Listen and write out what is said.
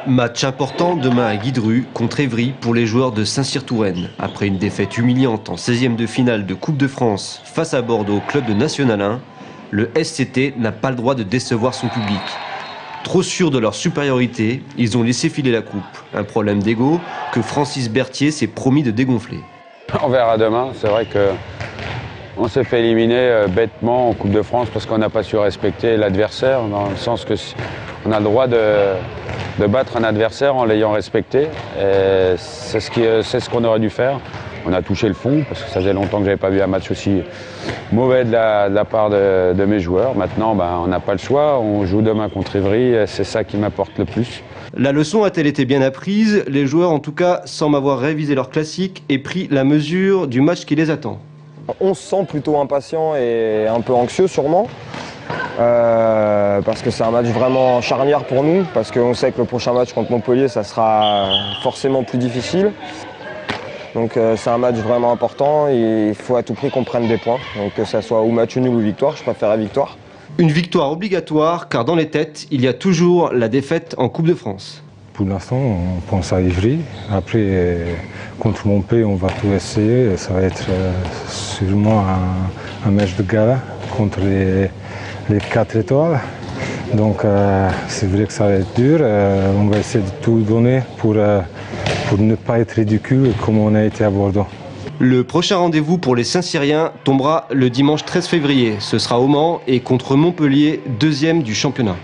Match important demain à Guidru contre Évry pour les joueurs de Saint-Cyr-Touraine. Après une défaite humiliante en 16e de finale de Coupe de France face à Bordeaux, club de National 1, le SCT n'a pas le droit de décevoir son public. Trop sûrs de leur supériorité, ils ont laissé filer la coupe. Un problème d'ego que Francis Berthier s'est promis de dégonfler. On verra demain. C'est vrai qu'on s'est fait éliminer bêtement en Coupe de France parce qu'on n'a pas su respecter l'adversaire, dans le sens que on a le droit de battre un adversaire en l'ayant respecté. C'est ce qu'on aurait dû faire. On a touché le fond parce que ça faisait longtemps que je n'avais pas vu un match aussi mauvais de la part de mes joueurs. Maintenant, on n'a pas le choix. On joue demain contre Évry. C'est ça qui m'apporte le plus. La leçon a-t-elle été bien apprise? Les joueurs, en tout cas, semblent avoir révisé leur classique et pris la mesure du match qui les attend. On se sent plutôt impatient et un peu anxieux sûrement. Parce que c'est un match vraiment charnière pour nous, parce qu'on sait que le prochain match contre Montpellier, ça sera forcément plus difficile. Donc c'est un match vraiment important et il faut à tout prix qu'on prenne des points. Donc que ça soit ou match nul ou victoire, je préfère la victoire. Une victoire obligatoire, car dans les têtes, il y a toujours la défaite en Coupe de France. Pour l'instant, on pense à Évry. Après, contre Montpellier, on va tout essayer. Ça va être sûrement un match de gala contre les 4 étoiles. Donc c'est vrai que ça va être dur. On va essayer de tout donner pour ne pas être ridicule comme on a été à Bordeaux. Le prochain rendez-vous pour les Saint-Cyriens tombera le dimanche 13 février. Ce sera au Mans et contre Montpellier, 2e du championnat.